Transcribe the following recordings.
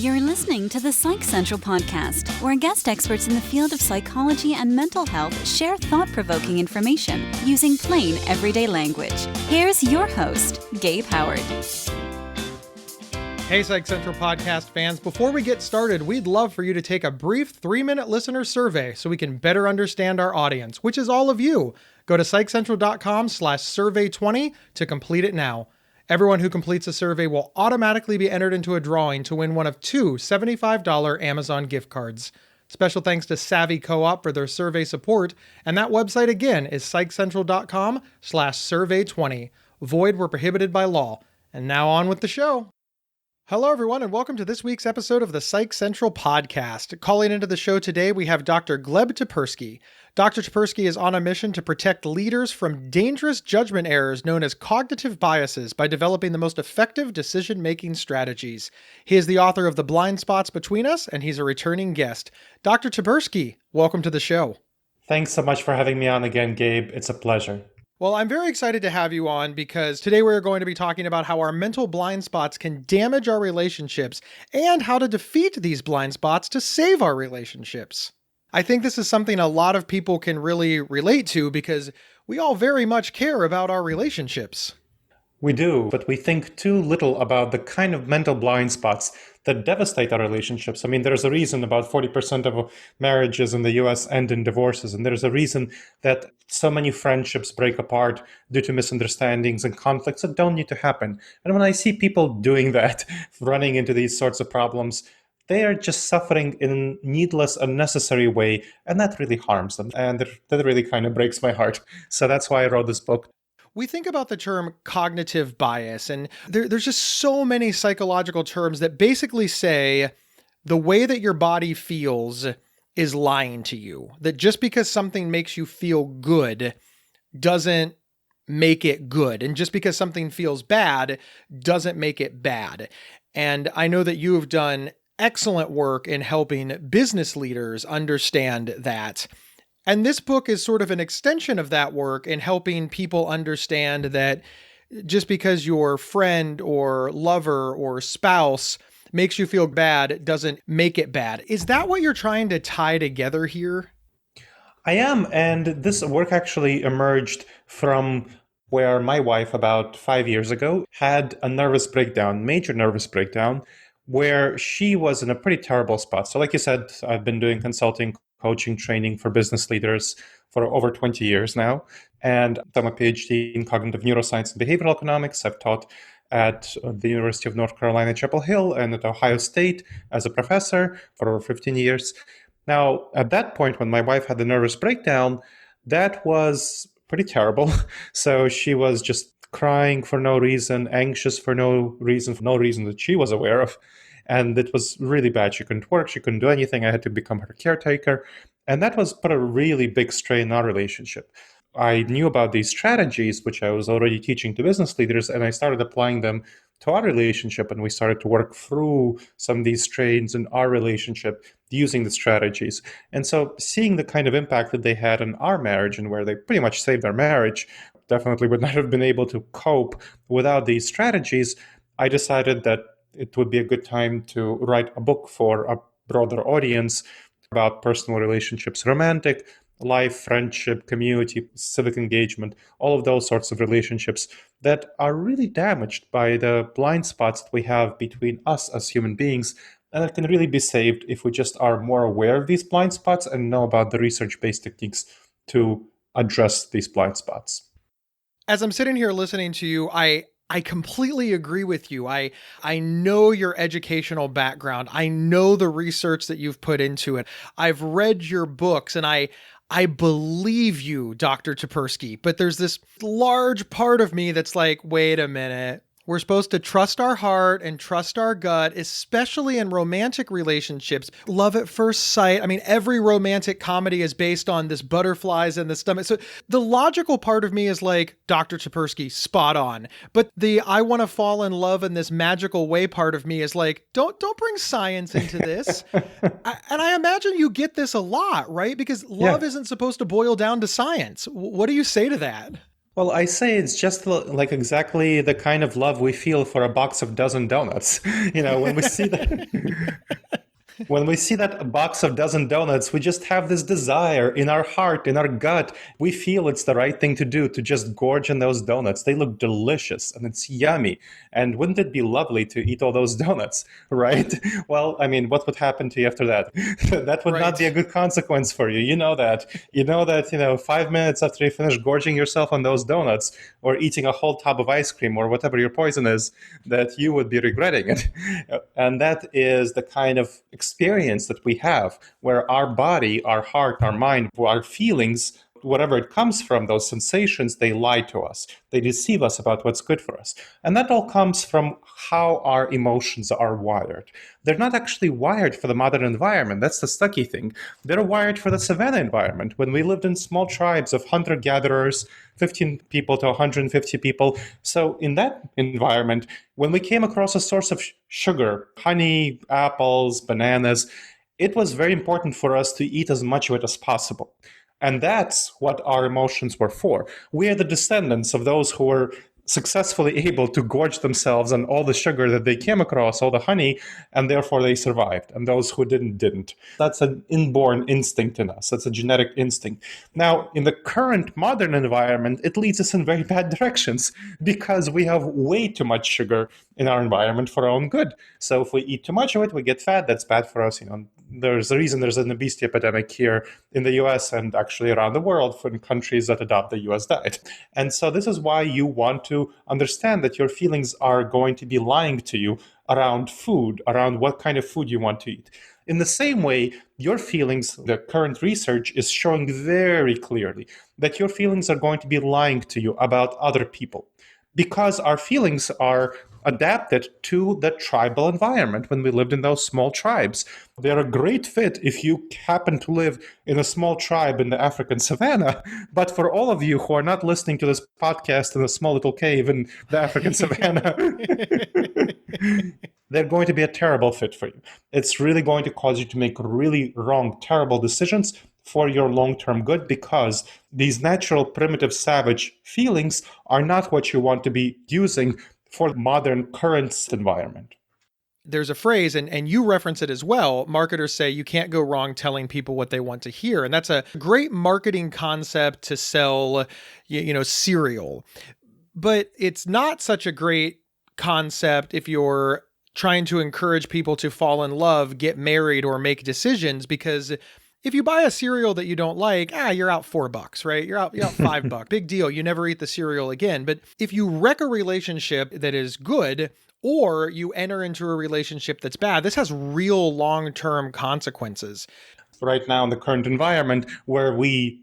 You're listening to the Psych Central podcast, where guest experts in the field of psychology and mental health share thought-provoking information using plain, everyday language. Here's your host, Gabe Howard. Hey, Psych Central podcast fans. Before we get started, we'd love for you to take a brief 3-minute listener survey so we can better understand our audience, which is all of you. Go to psychcentral.com/survey20 to complete it now. Everyone who completes a survey will automatically be entered into a drawing to win one of 2 $75 Amazon gift cards. Special thanks to Savvy Co-op for their survey support, and that website again is psychcentral.com/survey20. Void where prohibited by law. And now on with the show. Hello, everyone, and welcome to this week's episode of the Psych Central podcast. Calling into the show today, we have Dr. Gleb Tsipursky. Dr. Tsipursky is on a mission to protect leaders from dangerous judgment errors known as cognitive biases by developing the most effective decision-making strategies. He is the author of The Blind Spots Between Us, and he's a returning guest. Dr. Tsipursky, welcome to the show. Thanks so much for having me on again, Gabe. It's a pleasure. Well, I'm very excited to have you on because today we're going to be talking about how our mental blind spots can damage our relationships and how to defeat these blind spots to save our relationships. I think this is something a lot of people can really relate to because we all very much care about our relationships. We do, but we think too little about the kind of mental blind spots that devastate our relationships. I mean, there's a reason about 40% of marriages in the US end in divorces, and there's a reason that so many friendships break apart due to misunderstandings and conflicts that don't need to happen. And when I see people doing that, running into these sorts of problems, they are just suffering in a needless, unnecessary way, and that really harms them. And that really kind of breaks my heart. So that's why I wrote this book. We think about the term cognitive bias, and there's just so many psychological terms that basically say the way that your body feels is lying to you. That just because something makes you feel good doesn't make it good. And just because something feels bad doesn't make it bad. And I know that you have done excellent work in helping business leaders understand that. And this book is sort of an extension of that work in helping people understand that just because your friend or lover or spouse makes you feel bad doesn't make it bad. Is that what you're trying to tie together here? I am, and this work actually emerged from where my wife about 5 years ago had a nervous breakdown, major nervous breakdown, where she was in a pretty terrible spot. So like you said, I've been doing consulting, coaching, training for business leaders for over 20 years now. And I'm a PhD in cognitive neuroscience and behavioral economics. I've taught at the University of North Carolina, Chapel Hill, and at Ohio State as a professor for over 15 years. Now, at that point, when my wife had the nervous breakdown, that was pretty terrible. So she was just crying for no reason, anxious for no reason that she was aware of. And it was really bad. She couldn't work. She couldn't do anything. I had to become her caretaker. And that put a really big strain in our relationship. I knew about these strategies, which I was already teaching to business leaders, and I started applying them to our relationship. And we started to work through some of these strains in our relationship using the strategies. And so seeing the kind of impact that they had on our marriage and where they pretty much saved our marriage, definitely would not have been able to cope without these strategies, I decided that it would be a good time to write a book for a broader audience about personal relationships, romantic, life, friendship, community, civic engagement, all of those sorts of relationships that are really damaged by the blind spots that we have between us as human beings, and that can really be saved if we just are more aware of these blind spots and know about the research-based techniques to address these blind spots. As I'm sitting here listening to you, I completely agree with you. I know your educational background. I know the research that you've put into it. I've read your books, and I believe you, Dr. Tsipursky, but there's this large part of me that's like, wait a minute. We're supposed to trust our heart and trust our gut, especially in romantic relationships. Love at first sight. I mean, every romantic comedy is based on this butterflies in the stomach. So the logical part of me is like, Dr. Tsipursky, spot on. But the I want to fall in love in this magical way part of me is like, don't bring science into this. And I imagine you get this a lot, right? Because love isn't supposed to boil down to science. What do you say to that? Well, I say it's just like exactly the kind of love we feel for a box of dozen donuts. When we see that. When we see that box of dozen donuts, we just have this desire in our heart, in our gut. We feel it's the right thing to do to just gorge on those donuts. They look delicious and it's yummy. And wouldn't it be lovely to eat all those donuts, right? Well, I mean, what would happen to you after that? That would not Right. be a good consequence for you. You know that. 5 minutes after you finish gorging yourself on those donuts or eating a whole tub of ice cream or whatever your poison is, that you would be regretting it. And that is the kind of experience that we have where our body, our heart, our mind, our feelings, whatever it comes from, those sensations, they lie to us. They deceive us about what's good for us. And that all comes from how our emotions are wired. They're not actually wired for the modern environment. That's the sucky thing. They're wired for the savanna environment. When we lived in small tribes of hunter-gatherers, 15 people to 150 people. So in that environment, when we came across a source of sugar, honey, apples, bananas, it was very important for us to eat as much of it as possible. And that's what our emotions were for. We are the descendants of those who were successfully able to gorge themselves on all the sugar that they came across, all the honey, and therefore they survived. And those who didn't. That's an inborn instinct in us. That's a genetic instinct. Now, in the current modern environment, it leads us in very bad directions because we have way too much sugar in our environment for our own good. So if we eat too much of it, we get fat. That's bad for us. There's a reason there's an obesity epidemic here in the US and actually around the world for countries that adopt the US diet. And so this is why you want to understand that your feelings are going to be lying to you around food, around what kind of food you want to eat. In the same way, your feelings, the current research is showing very clearly that your feelings are going to be lying to you about other people because our feelings are adapted to the tribal environment when we lived in those small tribes. They're a great fit if you happen to live in a small tribe in the African savannah. But for all of you who are not listening to this podcast in a small little cave in the African savannah, they're going to be a terrible fit for you. It's really going to cause you to make really wrong, terrible decisions for your long-term good because these natural, primitive, savage feelings are not what you want to be using for modern current environment. There's a phrase, and you reference it as well. Marketers say you can't go wrong telling people what they want to hear. And that's a great marketing concept to sell, cereal. But it's not such a great concept if you're trying to encourage people to fall in love, get married, or make decisions, because if you buy a cereal that you don't like, you're out $4, right? You're out $5. Big deal. You never eat the cereal again. But if you wreck a relationship that is good, or you enter into a relationship that's bad, this has real long-term consequences. Right now in the current environment where we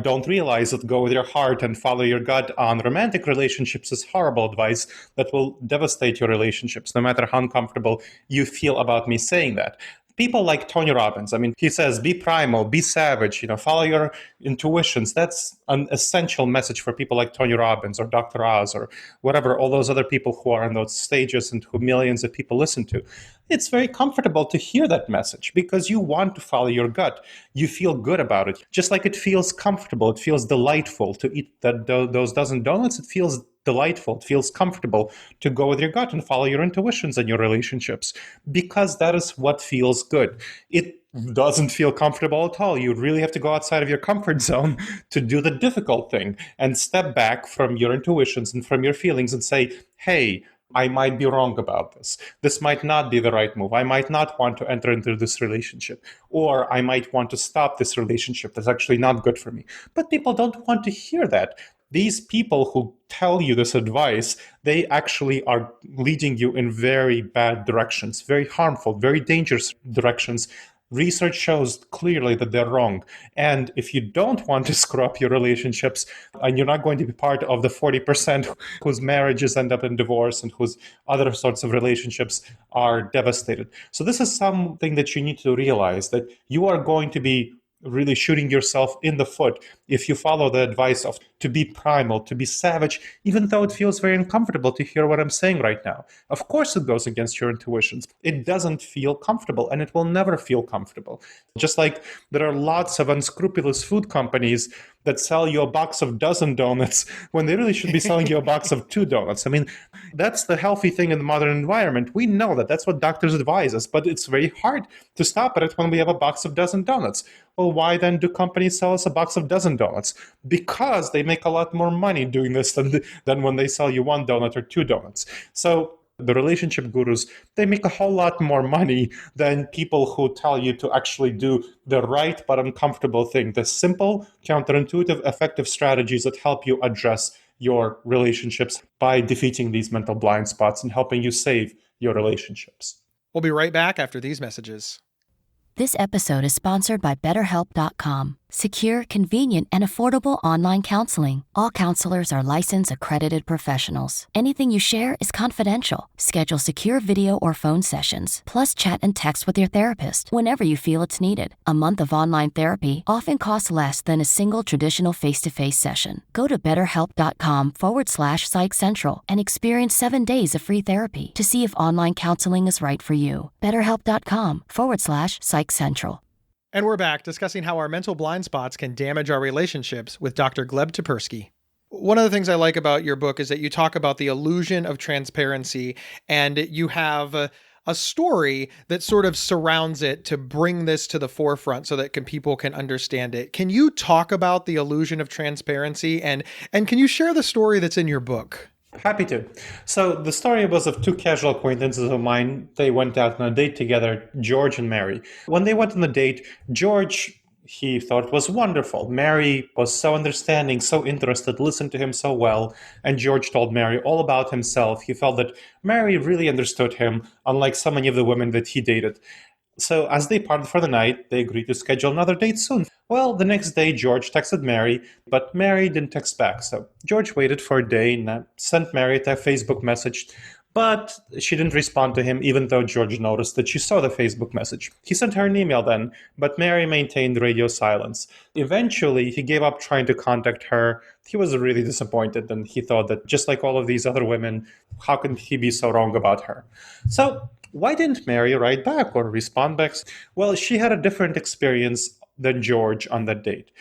don't realize that go with your heart and follow your gut on romantic relationships is horrible advice that will devastate your relationships, no matter how uncomfortable you feel about me saying that. People like Tony Robbins, he says, be primal, be savage, follow your intuitions. That's an essential message for people like Tony Robbins or Dr. Oz or whatever, all those other people who are on those stages and who millions of people listen to. It's very comfortable to hear that message because you want to follow your gut. You feel good about it. Just like it feels comfortable, it feels delightful to eat those dozen donuts. It feels delightful. It feels comfortable to go with your gut and follow your intuitions and your relationships because that is what feels good. It doesn't feel comfortable at all. You really have to go outside of your comfort zone to do the difficult thing and step back from your intuitions and from your feelings and say, hey, I might be wrong about this. This might not be the right move. I might not want to enter into this relationship, or I might want to stop this relationship that's actually not good for me. But people don't want to hear that. These people who tell you this advice, they actually are leading you in very bad directions, very harmful, very dangerous directions. Research shows clearly that they're wrong. And if you don't want to screw up your relationships and you're not going to be part of the 40% whose marriages end up in divorce and whose other sorts of relationships are devastated. So this is something that you need to realize, that you are going to be really shooting yourself in the foot if you follow the advice of to be primal, to be savage, even though it feels very uncomfortable to hear what I'm saying right now. Of course, it goes against your intuitions. It doesn't feel comfortable, and it will never feel comfortable. Just like there are lots of unscrupulous food companies that sell you a box of dozen donuts when they really should be selling you a box of 2 donuts. I mean, that's the healthy thing in the modern environment. We know that. That's what doctors advise us, but it's very hard to stop at it when we have a box of dozen donuts. Well, why then do companies sell us a box of dozen donuts? Because they make a lot more money doing this than when they sell you 1 donut or 2 donuts. So the relationship gurus, they make a whole lot more money than people who tell you to actually do the right but uncomfortable thing, the simple, counterintuitive, effective strategies that help you address your relationships by defeating these mental blind spots and helping you save your relationships. We'll be right back after these messages. This episode is sponsored by BetterHelp.com. Secure, convenient, and affordable online counseling. All counselors are licensed, accredited professionals. Anything you share is confidential. Schedule secure video or phone sessions, plus chat and text with your therapist whenever you feel it's needed. A month of online therapy often costs less than a single traditional face-to-face session. Go to BetterHelp.com/Psych Central and experience 7 days of free therapy to see if online counseling is right for you. BetterHelp.com/Psych Central. And we're back discussing how our mental blind spots can damage our relationships with Dr. Gleb Tsipursky. One of the things I like about your book is that you talk about the illusion of transparency, and you have a story that sort of surrounds it to bring this to the forefront so that people can understand it. Can you talk about the illusion of transparency, and can you share the story that's in your book? Happy to. So the story was of 2 casual acquaintances of mine. They went out on a date together, George and Mary. When they went on the date, George, he thought was wonderful. Mary was so understanding, so interested, listened to him so well. And George told Mary all about himself. He felt that Mary really understood him, unlike so many of the women that he dated. So as they parted for the night, they agreed to schedule another date soon. Well, the next day, George texted Mary, but Mary didn't text back. So George waited for a day and sent Mary a Facebook message, but she didn't respond to him, even though George noticed that she saw the Facebook message. He sent her an email then, but Mary maintained radio silence. Eventually, he gave up trying to contact her. He was really disappointed, and he thought that just like all of these other women, how can he be so wrong about her? So why didn't Mary write back or respond back? Well, she had a different experience than George on that date.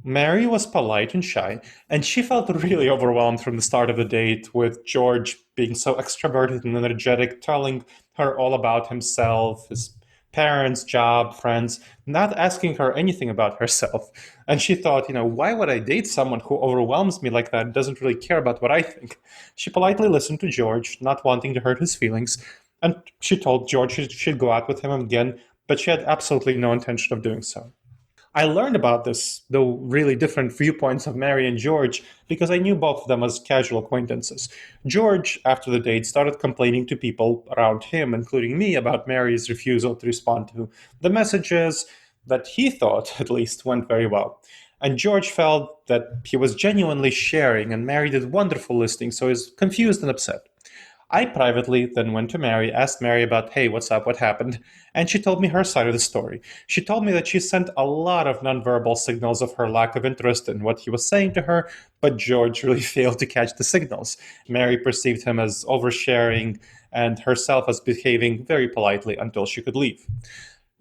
Mary was polite and shy, and she felt really overwhelmed from the start of the date with George being so extroverted and energetic, telling her all about himself, his parents, job, friends, not asking her anything about herself. And she thought, why would I date someone who overwhelms me like that, doesn't really care about what I think? She politely listened to George, not wanting to hurt his feelings. And she told George she'd go out with him again, but she had absolutely no intention of doing so. I learned about this, the really different viewpoints of Mary and George, because I knew both of them as casual acquaintances. George, after the date, started complaining to people around him, including me, about Mary's refusal to respond to the messages that he thought, at least, went very well. And George felt that he was genuinely sharing, and Mary did wonderful listening, so he was confused and upset. I privately then went to Mary, asked Mary about, hey, what's up, what happened? And she told me her side of the story. She told me that she sent a lot of nonverbal signals of her lack of interest in what he was saying to her, but George really failed to catch the signals. Mary perceived him as oversharing and herself as behaving very politely until she could leave.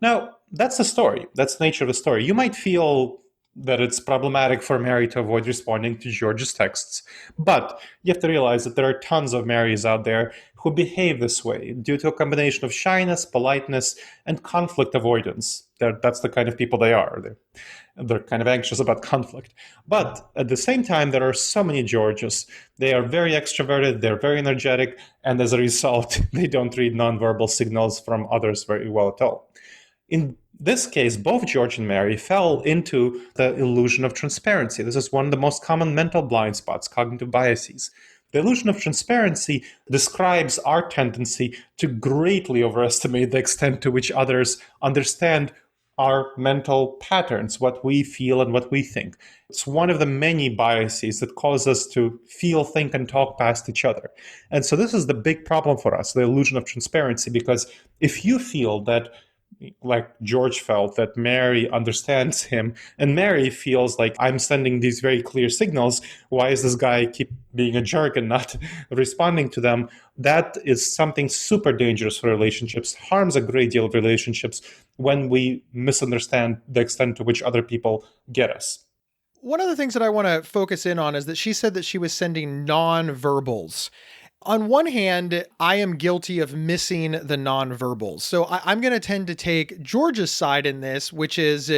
Now, that's the story. That's the nature of the story. You might feel that it's problematic for Mary to avoid responding to George's texts. But you have to realize that there are tons of Marys out there who behave this way due to a combination of shyness, politeness, and conflict avoidance. That's the kind of people they are. They're kind of anxious about conflict. But at the same time, there are so many Georges. They are very extroverted, they're very energetic, and as a result, they don't read nonverbal signals from others very well at all. In this case, both George and Mary fell into the illusion of transparency. This is one of the most common mental blind spots, cognitive biases. The illusion of transparency describes our tendency to greatly overestimate the extent to which others understand our mental patterns, what we feel and what we think. It's one of the many biases that cause us to feel, think, and talk past each other. And so this is the big problem for us, the illusion of transparency, because if you feel that like George felt, that Mary understands him, and Mary feels like, I'm sending these very clear signals. Why is this guy keep being a jerk and not responding to them? That is something super dangerous for relationships, harms a great deal of relationships when we misunderstand the extent to which other people get us. One of the things that I want to focus in on is that she said that she was sending non-verbals. On one hand, I am guilty of missing the nonverbals. So I'm going to tend to take Georgia's side in this, which is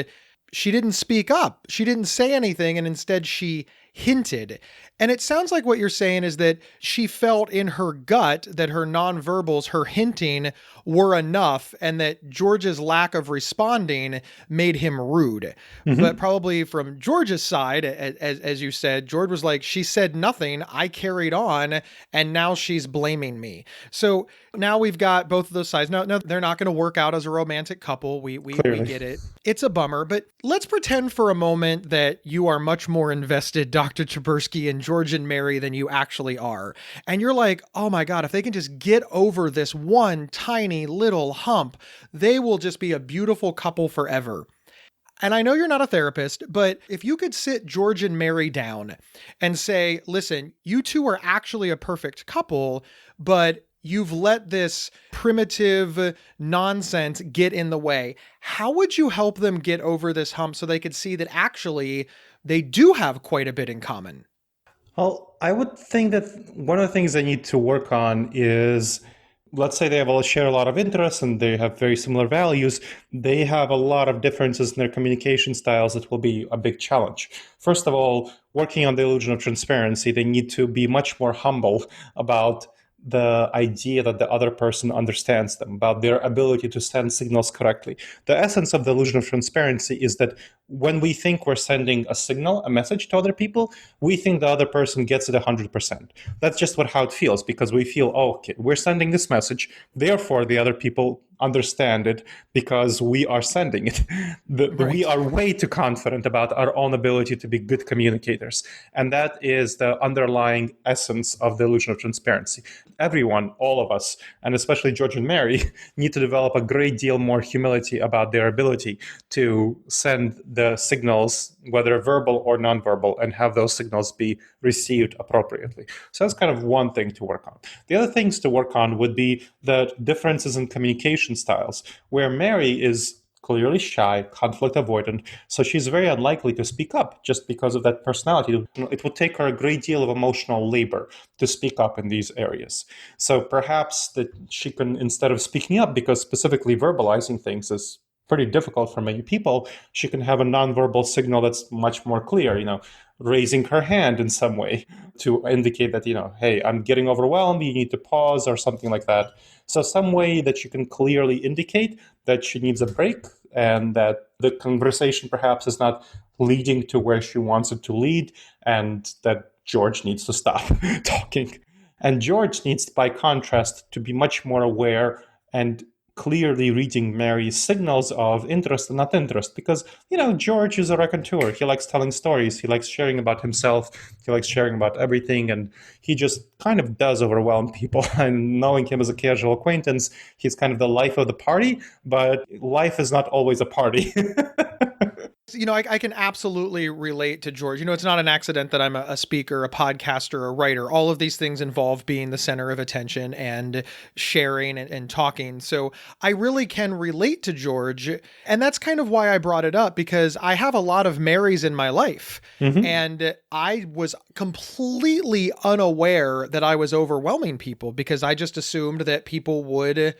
she didn't speak up. She didn't say anything, and instead she hinted. And it sounds like what you're saying is that she felt in her gut that her nonverbals, her hinting, were enough, and that George's lack of responding made him rude. Mm-hmm. But probably from George's side, as you said, George was like, she said nothing, I carried on, and now she's blaming me. So now we've got both of those sides. No, they're not going to work out as a romantic couple. We get it. It's a bummer, but let's pretend for a moment that you are much more invested, Dr. Tsipursky, in George and Mary than you actually are. And you're like, oh my God, if they can just get over this one tiny little hump, they will just be a beautiful couple forever. And I know you're not a therapist, but if you could sit George and Mary down and say, listen, you two are actually a perfect couple, but you've let this primitive nonsense get in the way. How would you help them get over this hump so they could see that actually they do have quite a bit in common? Well, I would think that one of the things they need to work on is, let's say they share a lot of interests and they have very similar values. They have a lot of differences in their communication styles that will be a big challenge. First of all, working on the illusion of transparency, they need to be much more humble about the idea that the other person understands them, about their ability to send signals correctly. The essence of the illusion of transparency is that when we think we're sending a signal, a message to other people, we think the other person gets it 100%. That's just how it feels, because we feel, oh, okay, we're sending this message, therefore the other people understand it because we are sending it. Right. We are way too confident about our own ability to be good communicators. And that is the underlying essence of the illusion of transparency. Everyone, all of us, and especially George and Mary, need to develop a great deal more humility about their ability to send the signals, whether verbal or nonverbal, and have those signals be received appropriately. So that's kind of one thing to work on. The other things to work on would be the differences in communication styles, where Mary is clearly shy, conflict avoidant, so she's very unlikely to speak up just because of that personality. It would take her a great deal of emotional labor to speak up in these areas. So perhaps that she can, instead of speaking up, because specifically verbalizing things is pretty difficult for many people, she can have a nonverbal signal that's much more clear, raising her hand in some way to indicate that, hey, I'm getting overwhelmed, you need to pause or something like that. So some way that she can clearly indicate that she needs a break and that the conversation perhaps is not leading to where she wants it to lead, and that George needs to stop talking. And George needs, by contrast, to be much more aware and clearly reading Mary's signals of interest and not interest, because, George is a raconteur. He likes telling stories. He likes sharing about himself. He likes sharing about everything. And he just kind of does overwhelm people. And knowing him as a casual acquaintance, he's kind of the life of the party, but life is not always a party. I can absolutely relate to George. It's not an accident that I'm a speaker, a podcaster, a writer. All of these things involve being the center of attention and sharing and talking. So I really can relate to George. And that's kind of why I brought it up, because I have a lot of Marys in my life. Mm-hmm. And I was completely unaware that I was overwhelming people, because I just assumed that people would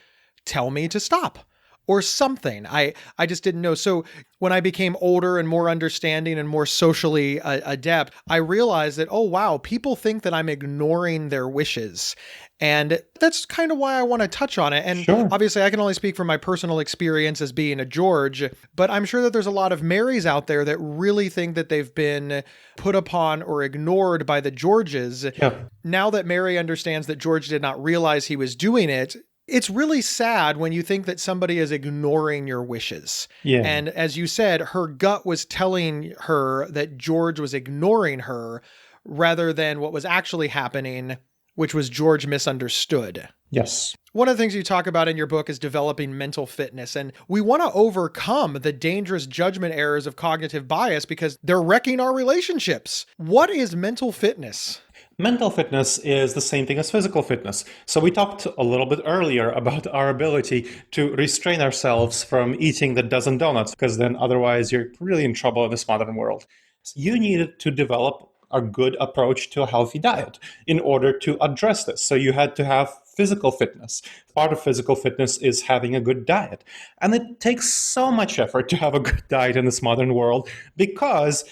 tell me to stop or something. I just didn't know. So when I became older and more understanding and more socially adept, I realized that, oh, wow, people think that I'm ignoring their wishes. And that's kind of why I want to touch on it. And sure, obviously I can only speak from my personal experience as being a George, but I'm sure that there's a lot of Marys out there that really think that they've been put upon or ignored by the Georges. Yeah. Now that Mary understands that George did not realize he was doing it, it's really sad when you think that somebody is ignoring your wishes. Yeah. And as you said, her gut was telling her that George was ignoring her rather than what was actually happening which was George Misunderstood. Yes. One of the things you talk about in your book is developing mental fitness, and we want to overcome the dangerous judgment errors of cognitive bias because they're wrecking our relationships. What is mental fitness? Mental fitness is the same thing as physical fitness. So we talked a little bit earlier about our ability to restrain ourselves from eating the dozen donuts, because then otherwise you're really in trouble in this modern world. So you needed to develop a good approach to a healthy diet in order to address this. So you had to have physical fitness. Part of physical fitness is having a good diet. And it takes so much effort to have a good diet in this modern world because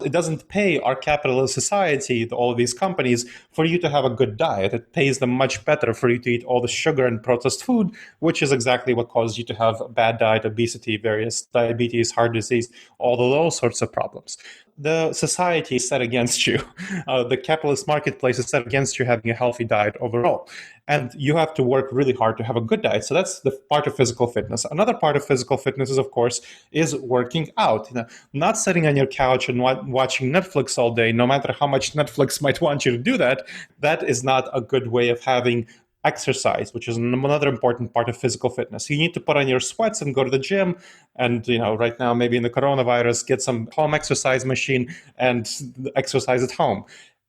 it doesn't pay our capitalist society, all of these companies, for you to have a good diet. It pays them much better for you to eat all the sugar and processed food, which is exactly what causes you to have a bad diet, obesity, various diabetes, heart disease, all of those sorts of problems. The society is set against you. The capitalist marketplace is set against you having a healthy diet overall. And you have to work really hard to have a good diet. So that's the part of physical fitness. Another part of physical fitness is, of course, is working out. Not sitting on your couch and watching Netflix all day, no matter how much Netflix might want you to do that. That is not a good way of having exercise, which is another important part of physical fitness. You need to put on your sweats and go to the gym. And, right now, maybe in the coronavirus, get some home exercise machine and exercise at home.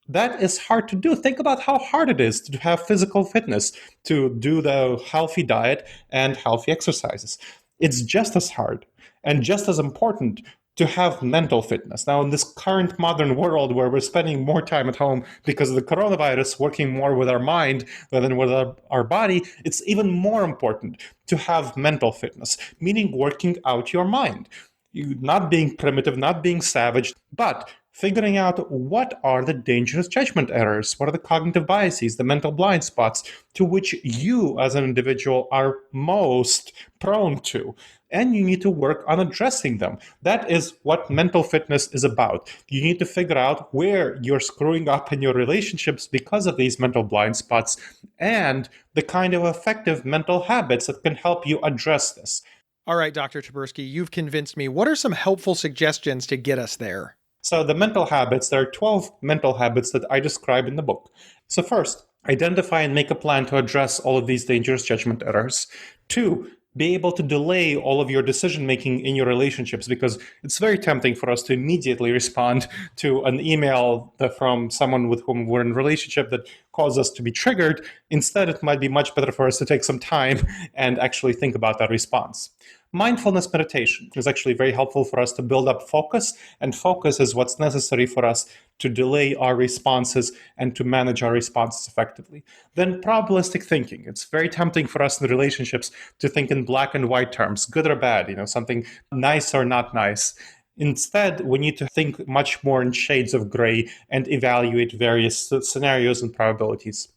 That is hard to do. Think about how hard it is to have physical fitness, to do the healthy diet and healthy exercises. It's just as hard and just as important to have mental fitness. Now, in this current modern world where we're spending more time at home because of the coronavirus, working more with our mind than with our body, it's even more important to have mental fitness, meaning working out your mind. Not being primitive, not being savage, but figuring out what are the dangerous judgment errors, what are the cognitive biases, the mental blind spots to which you as an individual are most prone to. And you need to work on addressing them. That is what mental fitness is about. You need to figure out where you're screwing up in your relationships because of these mental blind spots and the kind of effective mental habits that can help you address this. All right, Dr. Tsipursky, you've convinced me. What are some helpful suggestions to get us there? So the mental habits, there are 12 mental habits that I describe in the book. So first, identify and make a plan to address all of these dangerous judgment errors. 2, be able to delay all of your decision-making in your relationships, because it's very tempting for us to immediately respond to an email from someone with whom we're in a relationship that causes us to be triggered. Instead, it might be much better for us to take some time and actually think about that response. Mindfulness meditation is actually very helpful for us to build up focus, and focus is what's necessary for us to delay our responses and to manage our responses effectively. Then probabilistic thinking. It's very tempting for us in relationships to think in black and white terms, good or bad, something nice or not nice. Instead, we need to think much more in shades of gray and evaluate various scenarios and probabilities.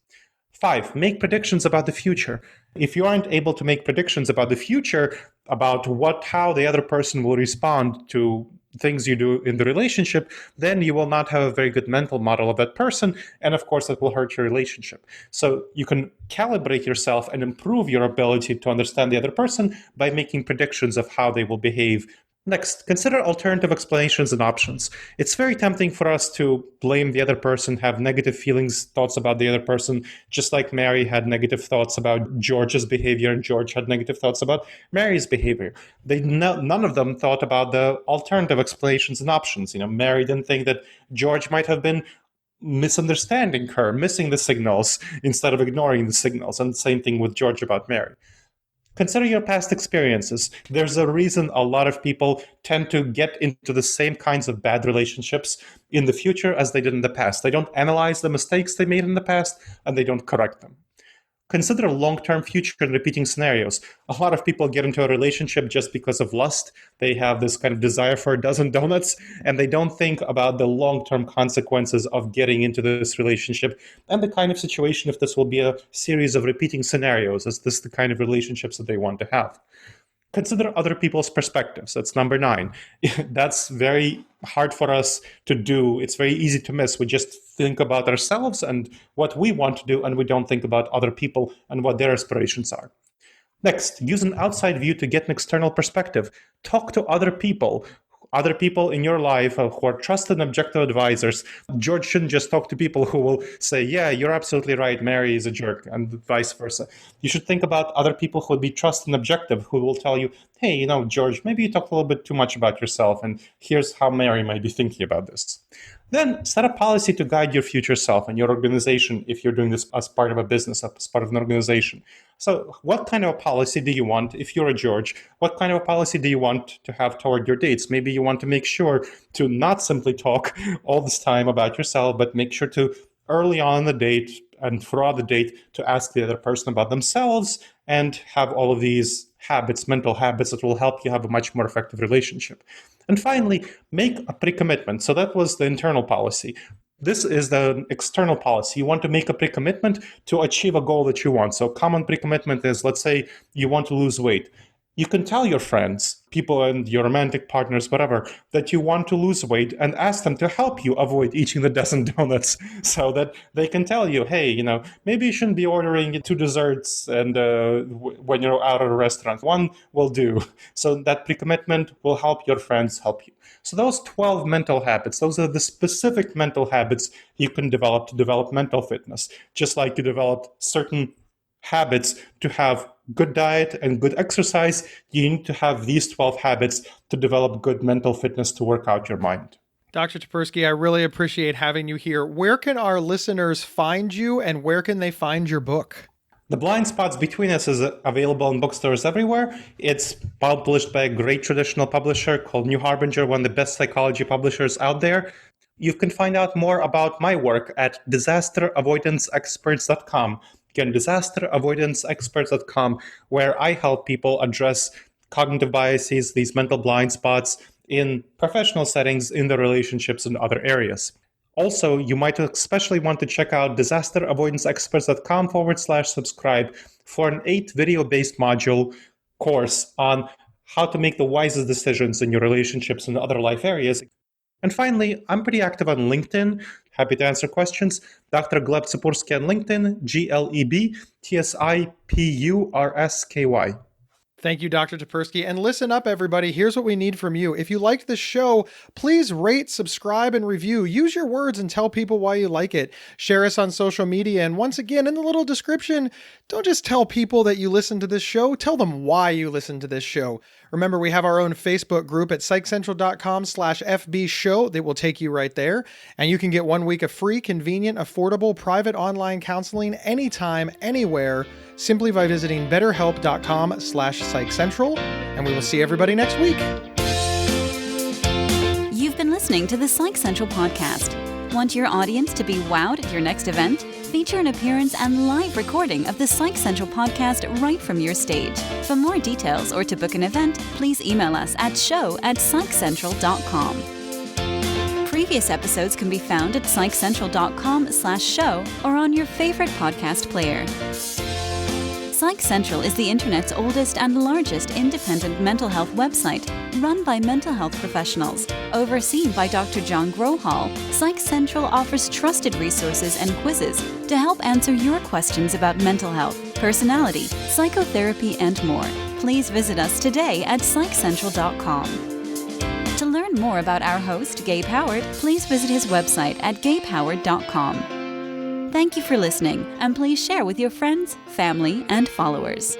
5, make predictions about the future. If you aren't able to make predictions about the future, about how the other person will respond to things you do in the relationship, then you will not have a very good mental model of that person. And of course, that will hurt your relationship. So you can calibrate yourself and improve your ability to understand the other person by making predictions of how they will behave. Next, consider alternative explanations and options. It's very tempting for us to blame the other person, have negative feelings, thoughts about the other person, just like Mary had negative thoughts about George's behavior and George had negative thoughts about Mary's behavior. None of them thought about the alternative explanations and options. Mary didn't think that George might have been misunderstanding her, missing the signals instead of ignoring the signals, and the same thing with George about Mary. Consider your past experiences. There's a reason a lot of people tend to get into the same kinds of bad relationships in the future as they did in the past. They don't analyze the mistakes they made in the past, and they don't correct them. Consider long-term future and repeating scenarios. A lot of people get into a relationship just because of lust. They have this kind of desire for a dozen donuts, and they don't think about the long-term consequences of getting into this relationship and the kind of situation if this will be a series of repeating scenarios. Is this the kind of relationships that they want to have? Consider other people's perspectives. That's number 9. That's very hard for us to do. It's very easy to miss. We just think about ourselves and what we want to do, and we don't think about other people and what their aspirations are. Next, use an outside view to get an external perspective. Talk to other people other people in your life who are trusted and objective advisors. George shouldn't just talk to people who will say, yeah, you're absolutely right, Mary is a jerk, and vice versa. You should think about other people who would be trusted and objective, who will tell you, hey, George, maybe you talked a little bit too much about yourself, and here's how Mary might be thinking about this. Then set a policy to guide your future self and your organization if you're doing this as part of a business, as part of an organization. So what kind of a policy do you want if you're a George? What kind of a policy do you want to have toward your dates? Maybe you want to make sure to not simply talk all this time about yourself, but make sure to early on in the date and throughout the date to ask the other person about themselves and have all of these habits, mental habits that will help you have a much more effective relationship. And finally, make a pre-commitment. So that was the internal policy. This is the external policy. You want to make a pre-commitment to achieve a goal that you want. So common pre-commitment is, let's say you want to lose weight. You can tell your friends, people and your romantic partners, whatever, that you want to lose weight and ask them to help you avoid eating the dozen donuts so that they can tell you, hey, maybe you shouldn't be ordering 2 desserts and when you're out at a restaurant. 1 will do. So that pre-commitment will help your friends help you. So those 12 mental habits, those are the specific mental habits you can develop to develop mental fitness, just like you developed certain habits to have good diet and good exercise. You need to have these 12 habits to develop good mental fitness to work out your mind. Dr. Tsipursky, I really appreciate having you here. Where can our listeners find you and where can they find your book? The Blind Spots Between Us is available in bookstores everywhere. It's published by a great traditional publisher called New Harbinger, one of the best psychology publishers out there. You can find out more about my work at disasteravoidanceexperts.com. Again, disasteravoidanceexperts.com, where I help people address cognitive biases, these mental blind spots in professional settings, in their relationships, and other areas. Also, you might especially want to check out disasteravoidanceexperts.com/subscribe for an 8 video-based module course on how to make the wisest decisions in your relationships and other life areas. And finally, I'm pretty active on LinkedIn. Happy to answer questions. Dr. Gleb Tsipursky on LinkedIn, GlebTsipursky. Thank you, Dr. Tsipursky. And listen up, everybody. Here's what we need from you. If you liked the show, please rate, subscribe, and review. Use your words and tell people why you like it. Share us on social media. And once again, in the little description, don't just tell people that you listen to this show. Tell them why you listen to this show. Remember, we have our own Facebook group at psychcentral.com/FB show that will take you right there. And you can get 1 week of free, convenient, affordable, private online counseling anytime, anywhere, simply by visiting betterhelp.com/psychcentral. And we will see everybody next week. You've been listening to the Psych Central podcast. Want your audience to be wowed at your next event? Feature an appearance and live recording of the Psych Central podcast right from your stage. For more details or to book an event, please email us at show@psychcentral.com. Previous episodes can be found at psychcentral.com/show or on your favorite podcast player. Psych Central is the internet's oldest and largest independent mental health website, run by mental health professionals. Overseen by Dr. John Grohol, Psych Central offers trusted resources and quizzes to help answer your questions about mental health, personality, psychotherapy, and more. Please visit us today at psychcentral.com. To learn more about our host, Gabe Howard, please visit his website at gabehoward.com. Thank you for listening, and please share with your friends, family, and followers.